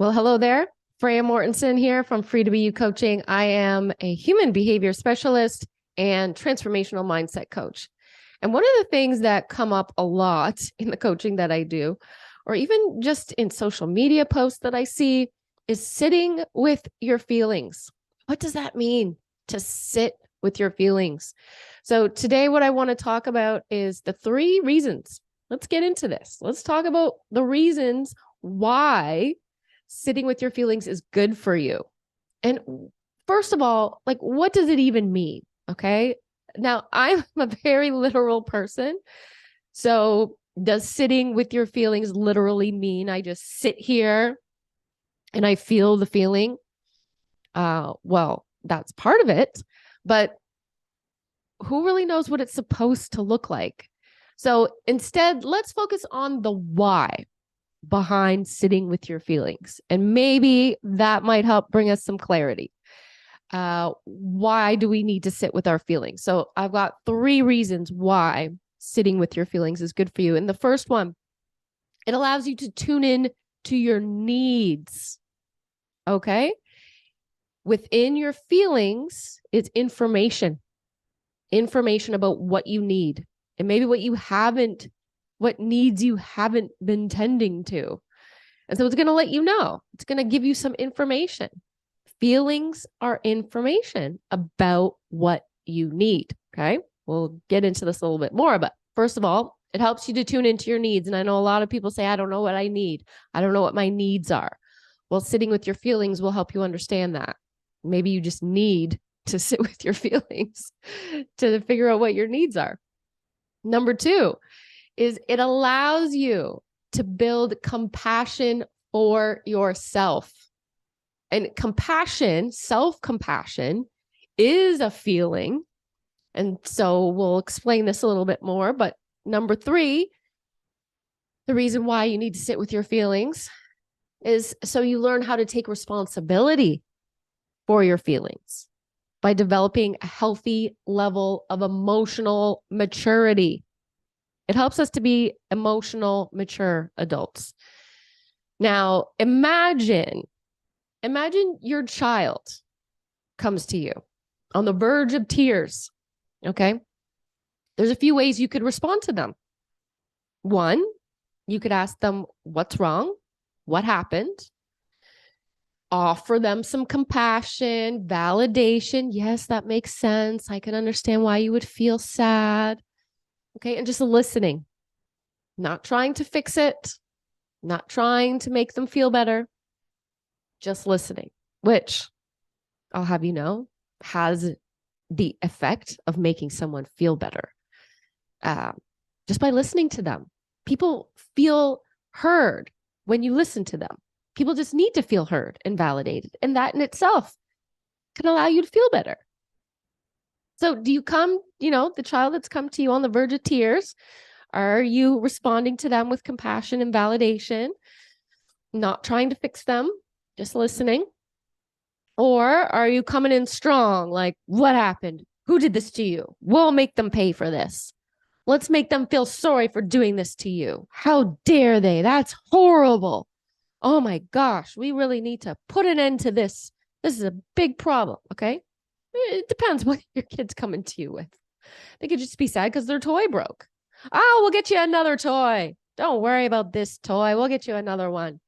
Well, hello there. Freya Mortensen here from Free to Be You Coaching. I am a human behavior specialist and transformational mindset coach. And one of the things that come up a lot in the coaching that I do, or even just in social media posts that I see, is sitting with your feelings. What does that mean to sit with your feelings? So today, what I want to talk about is the 3 reasons. Let's get into this. Let's talk about the reasons why sitting with your feelings is good for you. And first of all, like, what does it even mean? Okay. Now, I'm a very literal person. So, does sitting with your feelings literally mean I just sit here and I feel the feeling? Well, that's part of it. But who really knows what it's supposed to look like? So, instead, let's focus on the why behind sitting with your feelings. And maybe that might help bring us some clarity. Why do we need to sit with our feelings? So I've got 3 reasons why sitting with your feelings is good for you. And the first one, it allows you to tune in to your needs. Okay. Within your feelings is information about what you need and maybe what needs you haven't been tending to. And so it's going to let you know, it's going to give you some information. Feelings are information about what you need. Okay. We'll get into this a little bit more, but first of all, it helps you to tune into your needs. And I know a lot of people say, I don't know what I need. I don't know what my needs are. Well, sitting with your feelings will help you understand that. Maybe you just need to sit with your feelings to figure out what your needs are. Number 2 is it allows you to build compassion for yourself. And compassion, self-compassion, is a feeling. And so we'll explain this a little bit more. But number 3, the reason why you need to sit with your feelings is so you learn how to take responsibility for your feelings by developing a healthy level of emotional maturity. It helps us to be emotional, mature adults. Now, imagine your child comes to you on the verge of tears. Okay. There's a few ways you could respond to them. 1, you could ask them, what's wrong? What happened? Offer them some compassion, validation. Yes, that makes sense. I can understand why you would feel sad. Okay. And just listening, not trying to fix it, not trying to make them feel better, just listening, which I'll have you know has the effect of making someone feel better. Just by listening to them. People feel heard when you listen to them. People just need to feel heard and validated. And that in itself can allow you to feel better. So do you come, the child that's come to you on the verge of tears, are you responding to them with compassion and validation, not trying to fix them, just listening? Or are you coming in strong, like, what happened? Who did this to you? We'll make them pay for this. Let's make them feel sorry for doing this to you. How dare they? That's horrible. Oh my gosh, we really need to put an end to this. This is a big problem, okay? It depends what your kid's coming to you with. They could just be sad because their toy broke. Oh, we'll get you another toy. Don't worry about this toy. We'll get you another one.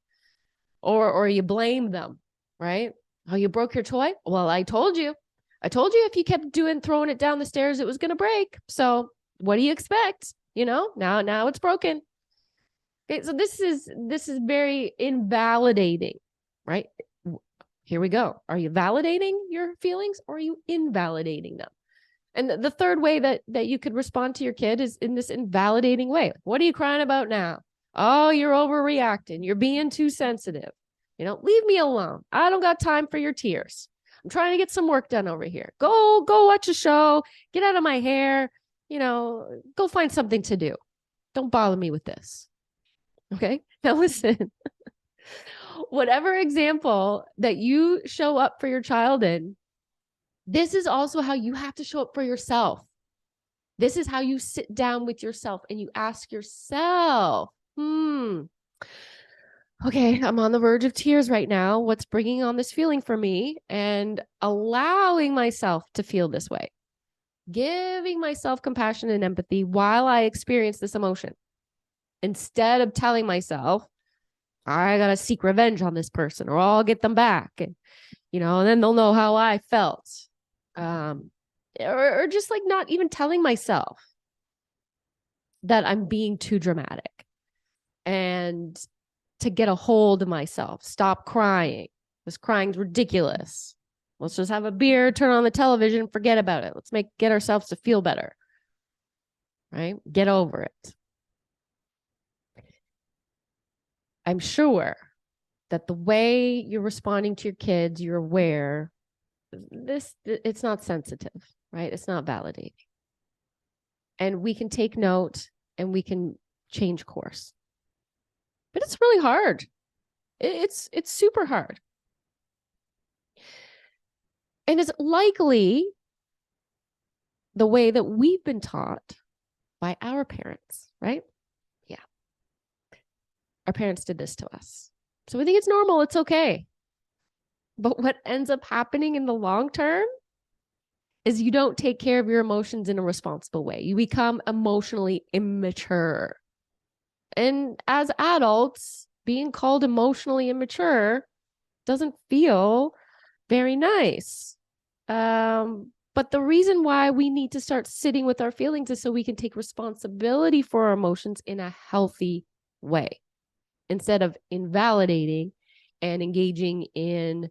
Or you blame them, right? Oh, you broke your toy? Well, I told you. If you kept throwing it down the stairs, it was going to break. So what do you expect? Now it's broken. Okay, so this is very invalidating, right? Here we go. Are you validating your feelings or are you invalidating them? And the third way that you could respond to your kid is in this invalidating way. What are you crying about now? Oh, you're overreacting. You're being too sensitive. Leave me alone. I don't got time for your tears. I'm trying to get some work done over here. Go watch a show. Get out of my hair. Go find something to do. Don't bother me with this. Okay. Now listen, whatever example that you show up for your child in, this is also how you have to show up for yourself. This is how you sit down with yourself and you ask yourself, okay, I'm on the verge of tears right now. What's bringing on this feeling for me? And allowing myself to feel this way, giving myself compassion and empathy while I experience this emotion, instead of telling myself, I got to seek revenge on this person or I'll get them back. And, and then they'll know how I felt. Or just like not even telling myself that I'm being too dramatic, and to get a hold of myself, stop crying. This crying's ridiculous. Let's just have a beer, turn on the television, forget about it. Let's get ourselves to feel better, right? Get over it. I'm sure that the way you're responding to your kids, you're aware it's not sensitive, right? It's not validating. And we can take note and we can change course. But it's really hard. It's super hard. And it's likely the way that we've been taught by our parents, right? Yeah. Our parents did this to us. So we think it's normal, it's okay. But what ends up happening in the long term is you don't take care of your emotions in a responsible way. You become emotionally immature. And as adults, being called emotionally immature doesn't feel very nice. But the reason why we need to start sitting with our feelings is so we can take responsibility for our emotions in a healthy way, instead of invalidating and engaging in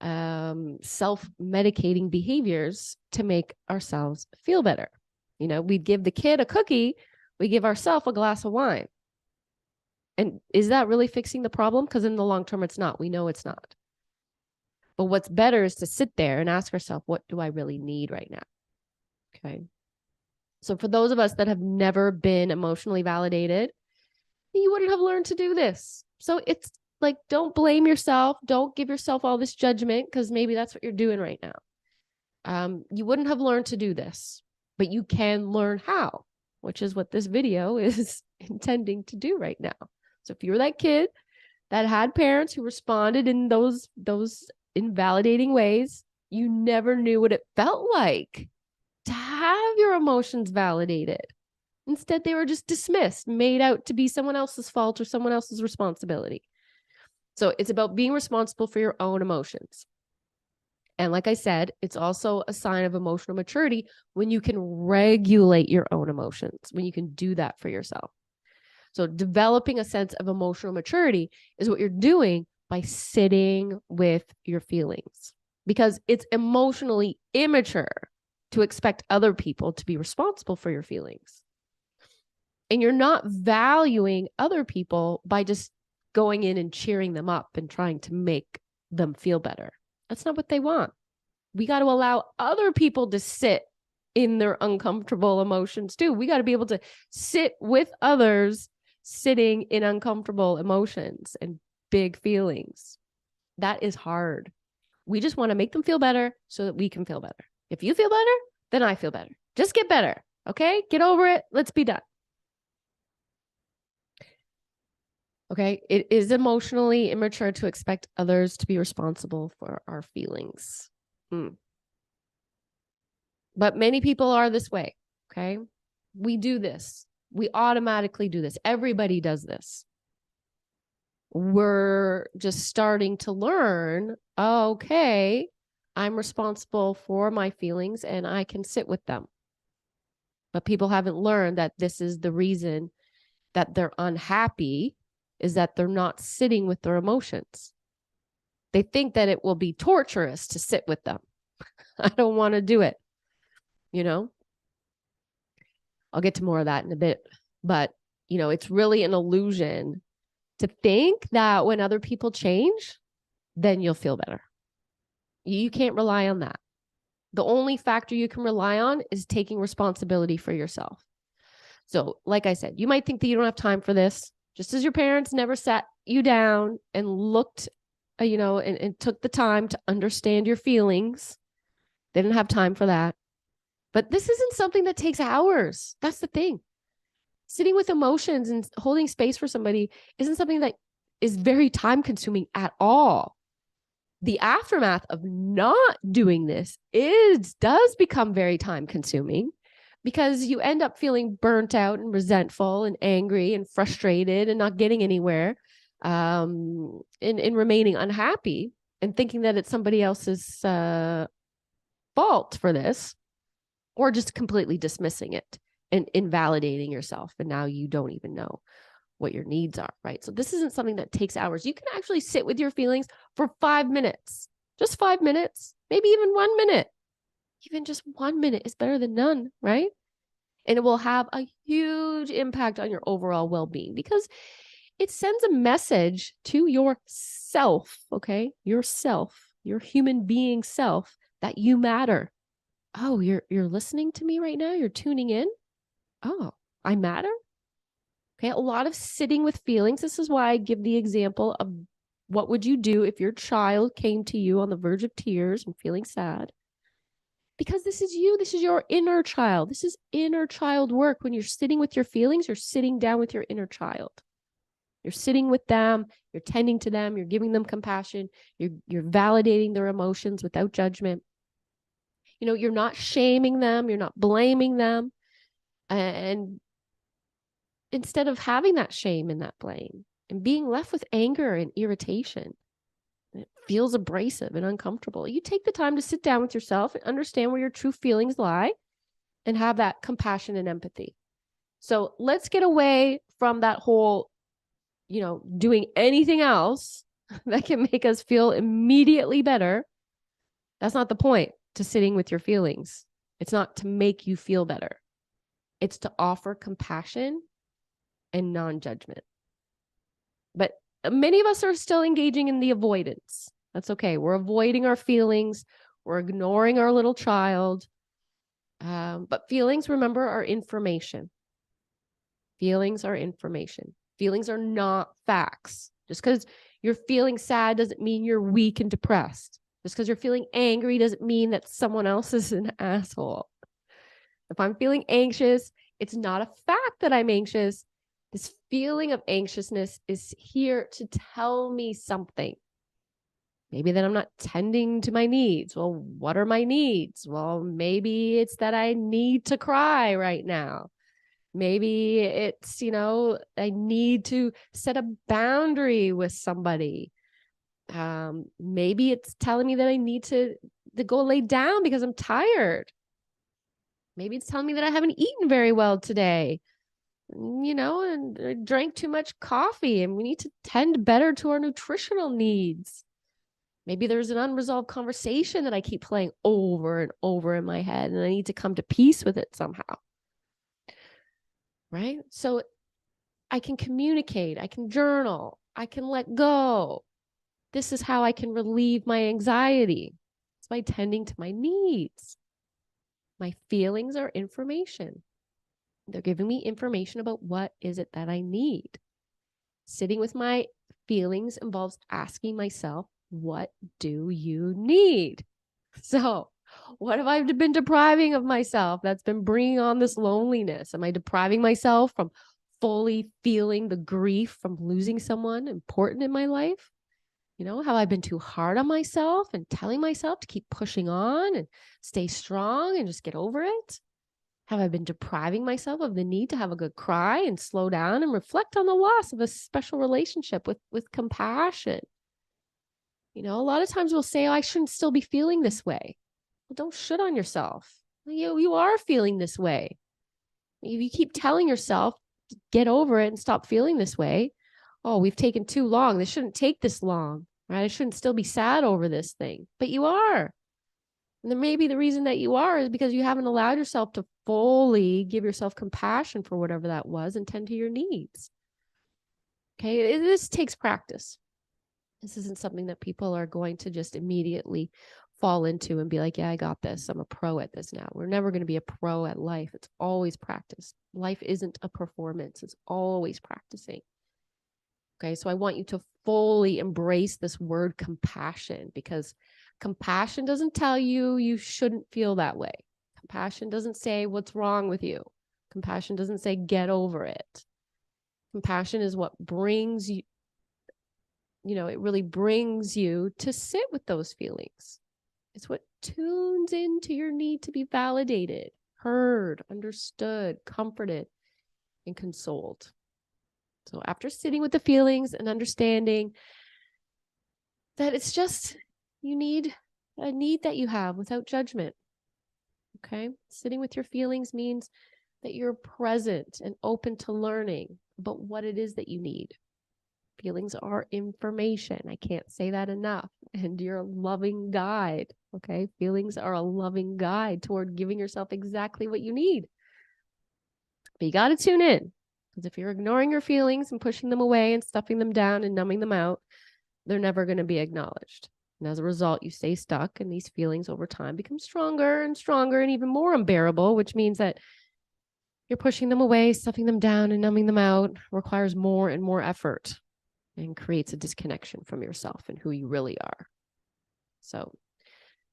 self-medicating behaviors to make ourselves feel better. We'd give the kid a cookie, we give ourselves a glass of wine. And is that really fixing the problem? Because in the long term, it's not. We know it's not. But what's better is to sit there and ask ourselves, what do I really need right now? Okay. So for those of us that have never been emotionally validated, you wouldn't have learned to do this. So it's like, don't blame yourself. Don't give yourself all this judgment, because maybe that's what you're doing right now. You wouldn't have learned to do this, but you can learn how, which is what this video is intending to do right now. So if you're that kid that had parents who responded in those invalidating ways, you never knew what it felt like to have your emotions validated. Instead, they were just dismissed, made out to be someone else's fault or someone else's responsibility. So it's about being responsible for your own emotions. And like I said, it's also a sign of emotional maturity when you can regulate your own emotions, when you can do that for yourself. So developing a sense of emotional maturity is what you're doing by sitting with your feelings, because it's emotionally immature to expect other people to be responsible for your feelings. And you're not valuing other people by just going in and cheering them up and trying to make them feel better. That's not what they want. We got to allow other people to sit in their uncomfortable emotions too. We got to be able to sit with others sitting in uncomfortable emotions and big feelings. That is hard. We just want to make them feel better so that we can feel better. If you feel better, then I feel better. Just get better. Okay? Get over it. Let's be done. Okay? It is emotionally immature to expect others to be responsible for our feelings. But many people are this way. Okay? We do this. We automatically do this. Everybody does this. We're just starting to learn, okay, I'm responsible for my feelings and I can sit with them. But people haven't learned that this is the reason that they're unhappy, is that they're not sitting with their emotions. They think that it will be torturous to sit with them. I don't want to do it. I'll get to more of that in a bit, but it's really an illusion to think that when other people change, then you'll feel better. You can't rely on that. The only factor you can rely on is taking responsibility for yourself. So, like I said, you might think that you don't have time for this, just as your parents never sat you down and looked, and took the time to understand your feelings. They didn't have time for that. But this isn't something that takes hours. That's the thing. Sitting with emotions and holding space for somebody isn't something that is very time consuming at all. The aftermath of not doing this does become very time consuming, because you end up feeling burnt out and resentful and angry and frustrated and not getting anywhere, and remaining unhappy and thinking that it's somebody else's fault for this, or just completely dismissing it and invalidating yourself. And now you don't even know what your needs are, right? So this isn't something that takes hours. You can actually sit with your feelings for 5 minutes, just 5 minutes, maybe even 1 minute. Even just 1 minute is better than none, right? And it will have a huge impact on your overall well-being, because it sends a message to yourself, okay? Yourself, your human being self, that you matter. Oh, you're listening to me right now? You're tuning in? Oh, I matter? Okay, a lot of sitting with feelings. This is why I give the example of what would you do if your child came to you on the verge of tears and feeling sad? Because this is you. This is your inner child. This is inner child work. When you're sitting with your feelings, you're sitting down with your inner child. You're sitting with them, you're tending to them, you're giving them compassion, you're validating their emotions without judgment. You know, you're not shaming them, you're not blaming them. And instead of having that shame and that blame and being left with anger and irritation, it feels abrasive and uncomfortable. You take the time to sit down with yourself and understand where your true feelings lie and have that compassion and empathy. So let's get away from that whole, doing anything else that can make us feel immediately better. That's not the point to sitting with your feelings. It's not to make you feel better. It's to offer compassion and non-judgment. But many of us are still engaging in the avoidance. That's okay. We're avoiding our feelings. We're ignoring our little child. But feelings, remember, are information. Feelings are information. Feelings are not facts. Just because you're feeling sad doesn't mean you're weak and depressed. Just because you're feeling angry doesn't mean that someone else is an asshole. If I'm feeling anxious, it's not a fact that I'm anxious. This feeling of anxiousness is here to tell me something. Maybe that I'm not tending to my needs. Well, what are my needs? Well, maybe it's that I need to cry right now. Maybe it's, I need to set a boundary with somebody. Maybe it's telling me that I need to go lay down because I'm tired. Maybe it's telling me that I haven't eaten very well today, and I drank too much coffee and we need to tend better to our nutritional needs. Maybe there's an unresolved conversation that I keep playing over and over in my head and I need to come to peace with it somehow. Right? So I can communicate, I can journal, I can let go. This is how I can relieve my anxiety. It's by tending to my needs. My feelings are information. They're giving me information about what is it that I need. Sitting with my feelings involves asking myself, what do you need? So what have I been depriving of myself that's been bringing on this loneliness? Am I depriving myself from fully feeling the grief from losing someone important in my life? Have I been too hard on myself and telling myself to keep pushing on and stay strong and just get over it? Have I been depriving myself of the need to have a good cry and slow down and reflect on the loss of a special relationship with compassion? A lot of times we'll say, oh, I shouldn't still be feeling this way. Well, don't shit on yourself. You are feeling this way. If you keep telling yourself to get over it and stop feeling this way, oh, we've taken too long. This shouldn't take this long, right? I shouldn't still be sad over this thing, but you are. And then maybe the reason that you are is because you haven't allowed yourself to fully give yourself compassion for whatever that was and tend to your needs. Okay, this takes practice. This isn't something that people are going to just immediately fall into and be like, yeah, I got this. I'm a pro at this now. We're never going to be a pro at life. It's always practice. Life isn't a performance. It's always practicing. Okay, so I want you to fully embrace this word compassion, because compassion doesn't tell you you shouldn't feel that way. Compassion doesn't say what's wrong with you. Compassion doesn't say get over it. Compassion is what brings you it really brings you to sit with those feelings. It's what tunes into your need to be validated, heard, understood, comforted, and consoled. So after sitting with the feelings and understanding that it's just a need that you have without judgment. Okay? Sitting with your feelings means that you're present and open to learning about what it is that you need. Feelings are information. I can't say that enough. And you're a loving guide. Okay? Feelings are a loving guide toward giving yourself exactly what you need. But you got to tune in, because if you're ignoring your feelings and pushing them away and stuffing them down and numbing them out, they're never going to be acknowledged. And as a result, you stay stuck, and these feelings over time become stronger and stronger and even more unbearable, which means that you're pushing them away, stuffing them down, and numbing them out requires more and more effort and creates a disconnection from yourself and who you really are. So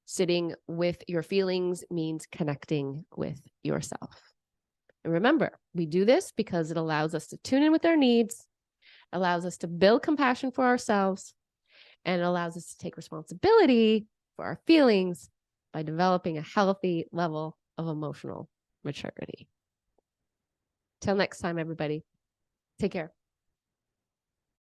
sitting with your feelings means connecting with yourself. And remember, we do this because it allows us to tune in with our needs, allows us to build compassion for ourselves, and it allows us to take responsibility for our feelings by developing a healthy level of emotional maturity. Till next time, everybody. Take care.